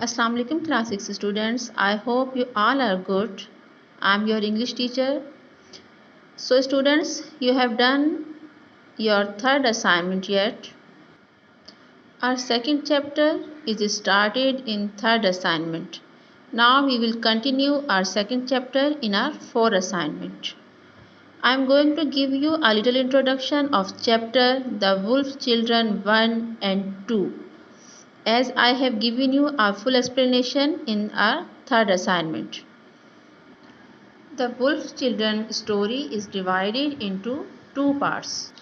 Assalamu alaikum class 6 students. I hope you all are good. I am your English teacher. So students, you have done your third assignment yet. Our second chapter is started in third assignment. Now we will continue our second chapter in our fourth assignment. I am going to give you a little introduction of chapter The Wolf Children 1 and 2, as I have given you a full explanation in our third assignment. The Wolf Children story is divided into two parts.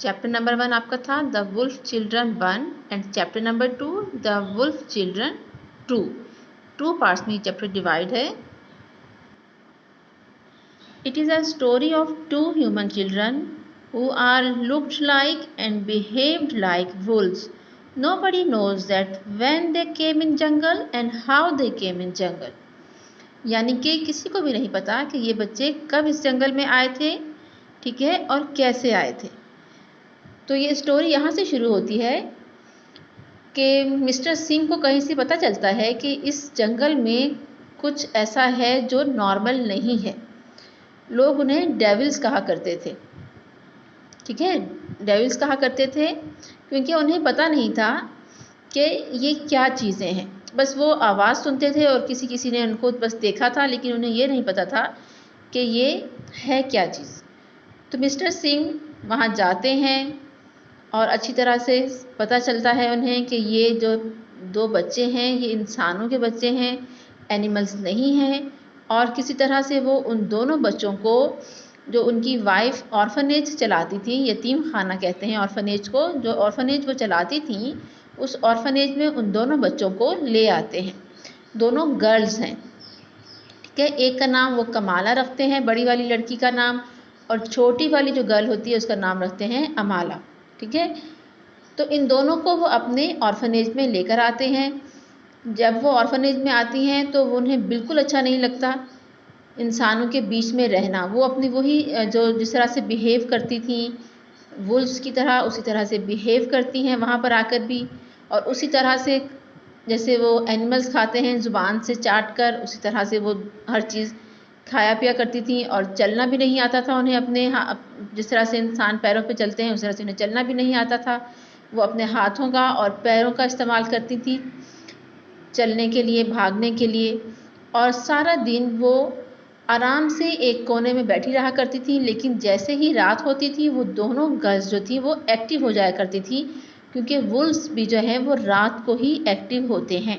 Chapter number 1 आपका था The Wolf Children 1 and chapter number 2 The Wolf Children 2. Two parts में chapter divide है. It is a story of two human children who are looked like and behaved like wolves. Nobody knows that when they came in jungle and how they came in jungle. यानी कि किसी को भी नहीं पता कि ये बच्चे कब इस जंगल में आए थे, ठीक है, और कैसे आए थे. तो ये स्टोरी यहाँ से शुरू होती है कि मिस्टर सिंह को कहीं से पता चलता है कि इस जंगल में कुछ ऐसा है जो नॉर्मल नहीं है. लोग उन्हें डेविल्स कहा करते थे, ठीक है, डेविल्स कहा करते थे, क्योंकि उन्हें पता नहीं था कि ये क्या चीज़ें हैं. बस वो आवाज़ सुनते थे और किसी किसी ने उनको बस देखा था, लेकिन उन्हें ये नहीं पता था कि ये है क्या चीज़. तो मिस्टर सिंह वहाँ जाते हैं और अच्छी तरह से पता चलता है उन्हें कि ये जो दो बच्चे हैं ये इंसानों के बच्चे हैं, एनिमल्स नहीं हैं. और किसी तरह से वो उन दोनों बच्चों को, जो उनकी वाइफ ऑर्फनेज चलाती थी, यतीम खाना कहते हैं ऑर्फनेज को, जो ऑर्फनेज वो चलाती थी, उस ऑर्फनेज में उन दोनों बच्चों को ले आते हैं. दोनों गर्ल्स हैं, ठीक है. एक का नाम वो कमाला रखते हैं, बड़ी वाली लड़की का नाम, और छोटी वाली जो गर्ल होती है उसका नाम रखते हैं अमाला, ठीक है. तो इन दोनों को वो अपने ऑर्फनेज में लेकर आते हैं. जब वो ऑर्फनेज में आती हैं तो उन्हें बिल्कुल अच्छा नहीं लगता इंसानों के बीच में रहना. वो अपनी वही जो जिस तरह से बिहेव करती थी वुल्व्स की तरह, उसी तरह से बिहेव करती हैं वहाँ पर आकर भी, और उसी तरह से जैसे वो एनिमल्स खाते हैं ज़ुबान से चाट कर, उसी तरह से वो हर चीज़ खाया पिया करती थी. और चलना भी नहीं आता था उन्हें अपने, जिस तरह से इंसान पैरों पे चलते हैं उस तरह से उन्हें चलना भी नहीं आता था. वो अपने हाथों का और पैरों का इस्तेमाल करती थी चलने के लिए, भागने के लिए. और सारा दिन वो आराम से एक कोने में बैठी रहा करती थी. लेकिन जैसे ही रात होती थी वो दोनों गर्ल्स जो थी वो एक्टिव हो जाया करती थी, क्योंकि वुल्व्स भी जो है वो रात को ही एक्टिव होते हैं,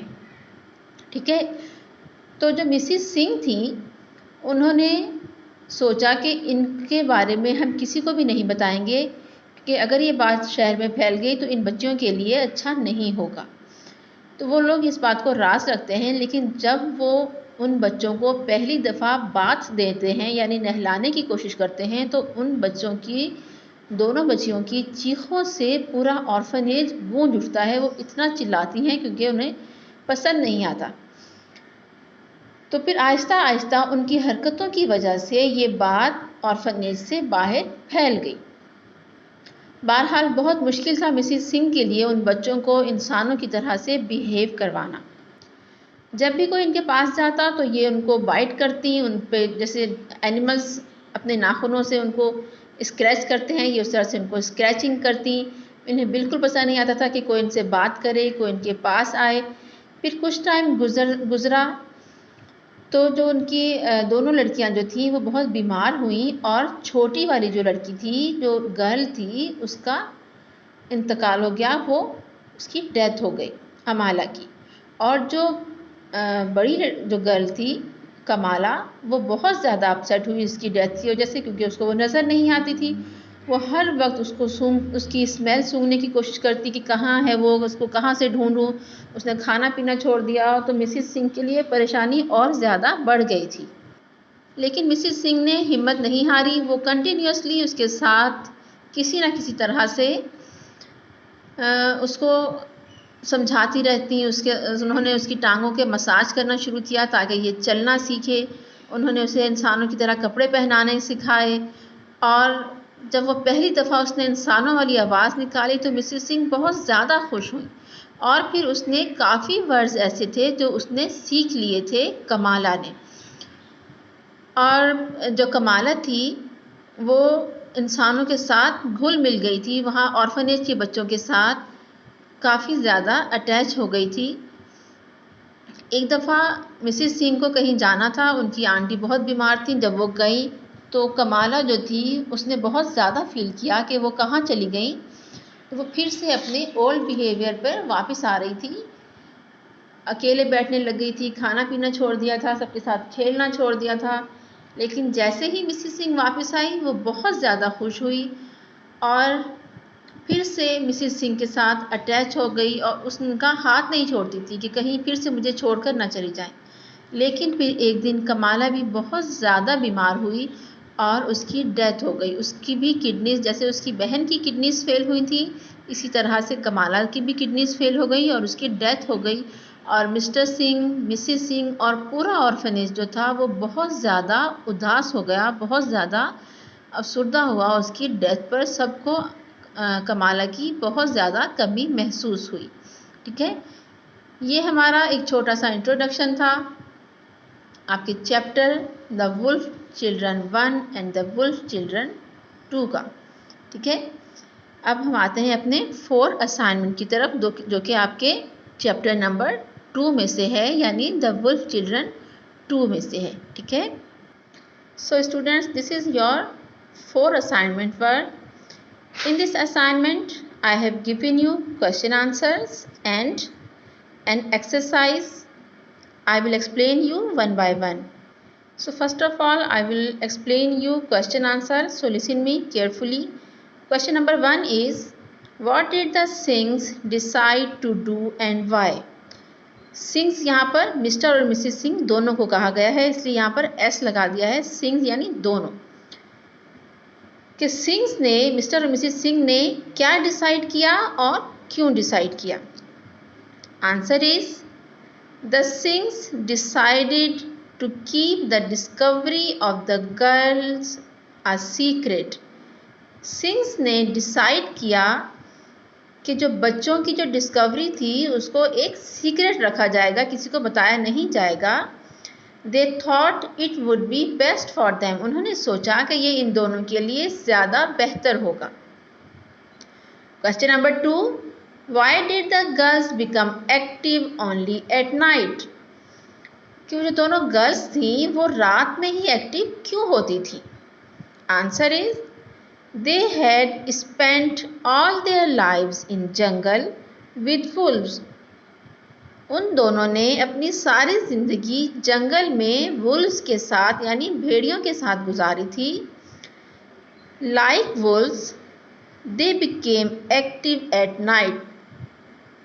ठीक है. तो जो मिसिस सिंह थी उन्होंने सोचा कि इनके बारे में हम किसी को भी नहीं बताएंगे, कि अगर ये बात शहर में फैल गई तो इन बच्चों के लिए अच्छा नहीं होगा. तो वो लोग इस बात को राज रखते हैं. लेकिन जब वो उन बच्चों को पहली दफ़ा बाथ देते हैं, यानी नहलाने की कोशिश करते हैं, तो उन बच्चों की, दोनों बच्चियों की चीखों से पूरा ऑर्फनेज गूंज उठता है. वो इतना चिल्लाती हैं क्योंकि उन्हें पसंद नहीं आता. तो फिर आहिस्ता आहिस्ता उनकी हरकतों की वजह से ये बात ऑर्फनेज से बाहर फैल गई. बहरहाल बहुत मुश्किल था मिसिस सिंह के लिए उन बच्चों को इंसानों की तरह से बिहेव करवाना. जब भी कोई इनके पास जाता तो ये उनको बाइट करती, उन पे जैसे एनिमल्स अपने नाखूनों से उनको स्क्रैच करते हैं, ये उस तरह से उनको स्क्रैचिंग करती. इन्हें बिल्कुल पसंद नहीं आता था कि कोई इनसे बात करे, कोई इनके पास आए. फिर कुछ टाइम गुज़रा तो जो उनकी दोनों लड़कियां जो थी वो बहुत बीमार हुई, और छोटी वाली जो लड़की थी, जो गर्ल थी, उसका इंतकाल हो गया, वो उसकी डेथ हो गई, अमाला की. और जो बड़ी जो गर्ल थी कमाला, वो बहुत ज़्यादा अपसेट हुई इसकी डेथ की वजह से, क्योंकि उसको वो नज़र नहीं आती थी. वो हर वक्त उसकी स्मेल सूंघने की कोशिश करती कि कहाँ है वो, उसको कहाँ से ढूंढूं. उसने खाना पीना छोड़ दिया तो मिसिस सिंह के लिए परेशानी और ज़्यादा बढ़ गई थी. लेकिन मिसिस सिंह ने हिम्मत नहीं हारी. वो कंटिन्यूसली उसके साथ किसी न किसी तरह से उसको समझाती रहती. उन्होंने उसकी टांगों के मसाज करना शुरू किया ताकि ये चलना सीखे. उन्होंने उसे इंसानों की तरह कपड़े पहनाने सिखाए. और जब वो पहली दफ़ा उसने इंसानों वाली आवाज़ निकाली तो मिसिस सिंह बहुत ज़्यादा खुश हुई. और फिर उसने काफ़ी वर्ड्स ऐसे थे जो उसने सीख लिए थे कमाला ने। और जो कमाला थी वो इंसानों के साथ घुल मिल गई थी, वहाँ ऑर्फनेज के बच्चों के साथ काफ़ी ज़्यादा अटैच हो गई थी। एक दफ़ा मिसिस सिंह को कहीं जाना था, उनकी आंटी बहुत बीमार थी। जब वो गई तो कमाला जो थी उसने बहुत ज़्यादा फील किया कि वो कहाँ चली गई, तो वो फिर से अपने ओल्ड बिहेवियर पर वापस आ रही थी। अकेले बैठने लग गई थी, खाना पीना छोड़ दिया था, सबके साथ खेलना छोड़ दिया था। लेकिन जैसे ही मिसिस सिंह वापस आई वो बहुत ज़्यादा खुश हुई और फिर से मिसिस सिंह के साथ अटैच हो गई और उनका हाथ नहीं छोड़ती थी कि कहीं फिर से मुझे छोड़कर ना चली जाए। लेकिन फिर एक दिन कमाला भी बहुत ज़्यादा बीमार हुई और उसकी डेथ हो गई। उसकी भी किडनीज, जैसे उसकी बहन की किडनीज फेल हुई थी, इसी तरह से कमाला की भी किडनीज फेल हो गई और उसकी डेथ हो गई। और मिस्टर सिंह, मिसिस सिंह और पूरा ऑर्फनेज जो था वो बहुत ज़्यादा उदास हो गया, बहुत ज़्यादा अफसुर्दा हुआ उसकी डेथ पर। सबको कमाला की बहुत ज़्यादा कमी महसूस हुई। ठीक है, ये हमारा एक छोटा सा इंट्रोडक्शन था आपके chapter the wolf children 1 and the wolf children 2 का। ठीक है, अब हम आते हैं अपने 4 असाइनमेंट की तरफ जो कि आपके चैप्टर नंबर 2 में से है, यानी द वुल्फ चिल्ड्रन 2 में से है। ठीक है, so students, this is your 4 assignment work. In this assignment, I have given you question answers and an exercise. I will explain you one by one. So first of all, I will explain you question answer. So listen me carefully. Question number 1 is, what did the Singhs decide to do and why? Singhs यहाँ पर mister और Mrs Singh दोनों को कहा गया है, इसलिए यहाँ पर S लगा दिया है। सिंह यानी दोनों, कि सिंग्स ने, मिस्टर और मिसिस सिंह ने क्या डिसाइड किया और क्यों डिसाइड किया। Answer is, the Singhs decided to keep the discovery of the girls a secret. Singhs ने डिसाइड किया कि जो बच्चों की जो डिस्कवरी थी उसको एक सीक्रेट रखा जाएगा, किसी को बताया नहीं जाएगा। They thought it would be best for them. उन्होंने सोचा कि ये इन दोनों के लिए ज़्यादा बेहतर होगा। Question number 2, why did the girls become active only at night? कि जो दोनों गर्ल्स थी वो रात में ही एक्टिव क्यों होती थी। Answer is, they had spent all their lives in jungle with wolves. उन दोनों ने अपनी सारी ज़िंदगी जंगल में वुल्व्स के साथ यानी भेड़ियों के साथ गुजारी थी। Like Wolves they became active at night.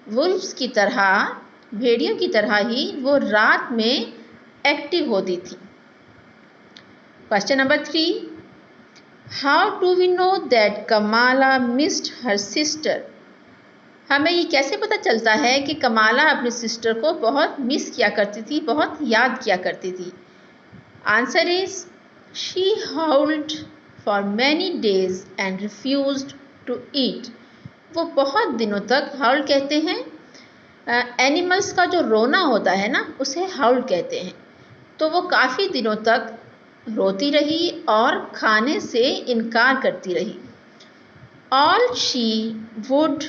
Wolves की तरह, भेड़ियों की तरह ही वो रात में एक्टिव होती थी। Question number 3, how do we know that Kamala missed her sister? हमें ये कैसे पता चलता है कि कमाला अपनी सिस्टर को बहुत मिस किया करती थी, बहुत याद किया करती थी। Answer is, she howled for many days and refused to eat. वो बहुत दिनों तक, हाउल कहते हैं एनिमल्स का जो रोना होता है ना, उसे हाउल कहते हैं। तो वो काफ़ी दिनों तक रोती रही और खाने से इनकार करती रही। All she would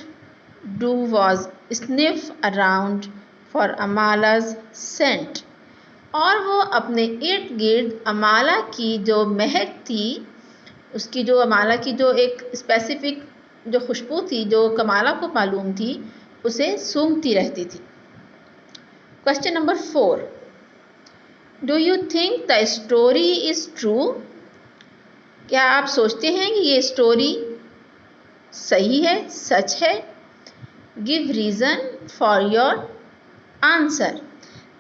do was sniff around for Amala's scent. और वो अपने इर्द गिर्द अमाला की जो महक थी, उसकी जो अमाला की जो एक स्पेसिफिक जो खुशबू थी जो कमाला को मालूम थी, उसे सूंघती रहती थी। Question number 4, do you think the story is true? क्या आप सोचते हैं कि ये स्टोरी सही है, सच है? Give reason for your answer.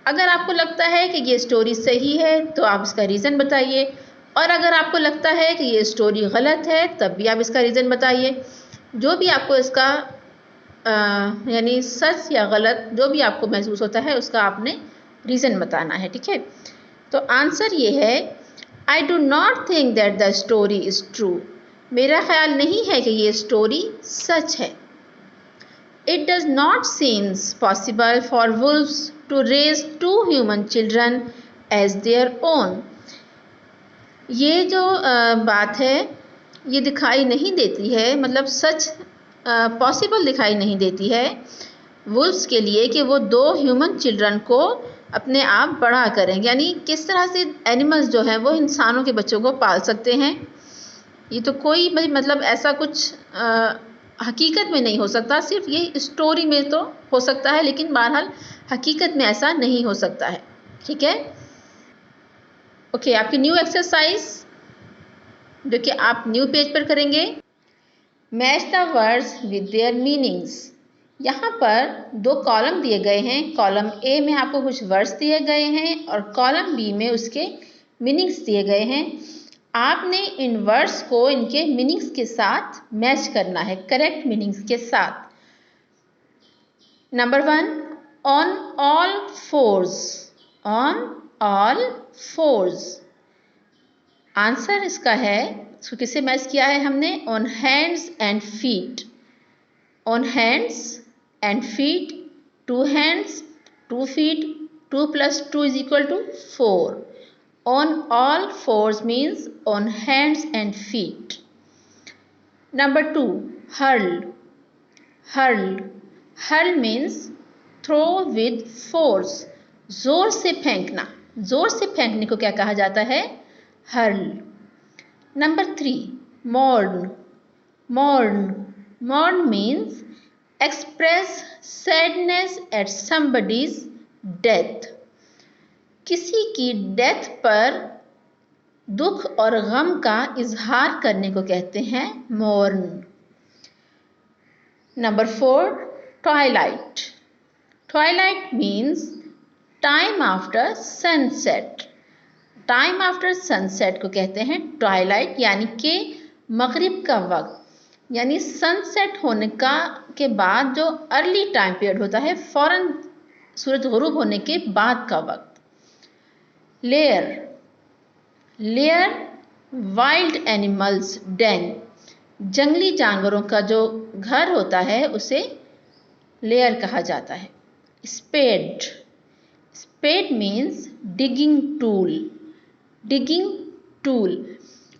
अगर आपको लगता है कि ये स्टोरी सही है तो आप इसका रीज़न बताइए, और अगर आपको लगता है कि ये स्टोरी गलत है तब भी आप इसका रीज़न बताइए। जो भी आपको इसका यानी सच या गलत जो भी आपको महसूस होता है उसका आपने रीज़न बताना है। ठीक है, तो आंसर ये है, I do not think that the story is true. मेरा ख्याल नहीं है कि ये स्टोरी सच है। It does not seem possible for wolves to raise two human children as their own. ये जो बात है ये दिखाई नहीं देती है, मतलब सच पॉसिबल दिखाई नहीं देती है वुल्फ्स के लिए कि वो दो ह्यूमन चिल्ड्रन को अपने आप बड़ा करें। यानी किस तरह से एनिमल्स जो है वो इंसानों के बच्चों को पाल सकते हैं। ये तो कोई मतलब ऐसा कुछ हकीकत में नहीं हो सकता, सिर्फ ये स्टोरी में तो हो सकता है, लेकिन बहरहाल हकीकत में ऐसा नहीं हो सकता है। ठीक है, ओके, आपकी न्यू एक्सरसाइज जो कि आप न्यू पेज पर करेंगे, match the words with their meanings. यहाँ पर दो कॉलम दिए गए हैं। कॉलम ए में आपको कुछ वर्ड्स दिए गए हैं और कॉलम बी में उसके मीनिंग्स दिए गए हैं। आपने इन वर्ड्स को इनके मीनिंग्स के साथ मैच करना है, करेक्ट मीनिंग्स के साथ। Number 1, on all force. On all force, answer इसका है, इसको किससे मैच किया है हमने? On hands and feet. On hands and feet, 2 hands 2 feet, 2 plus 2 is equal to 4. On all fours means on hands and feet. Number 2, hurl. Hurl. Hurl means throw with force. जोर से फेंकना। जोर से फेंकने को क्या कहा जाता है? hurl. Number 3, mourn. Mourn. Mourn means express sadness at somebody's death. किसी की डेथ पर दुख और गम का इजहार करने को कहते हैं mourn. Number 4, twilight. Twilight means time after sunset. Time after sunset को कहते हैं ट्वाइलाइट, यानी कि मगरिब का वक्त, यानी सनसेट होने के बाद जो अर्ली टाइम पीरियड होता है, फौरन सूरज गुरूब होने के बाद का वक्त। Lair. Lair wild animals den. जंगली जानवरों का जो घर होता है उसे लेयर कहा जाता है। Spade. Spade means digging tool. Digging tool,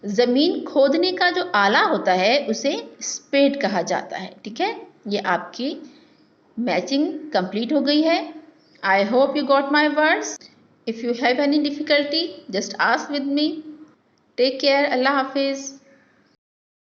जमीन खोदने का जो आला होता है उसे स्पेड कहा जाता है। ठीक है, ये आपकी मैचिंग कंप्लीट हो गई है। I hope you got my words. If you have any difficulty, just ask with me. Take care. Allah Hafiz.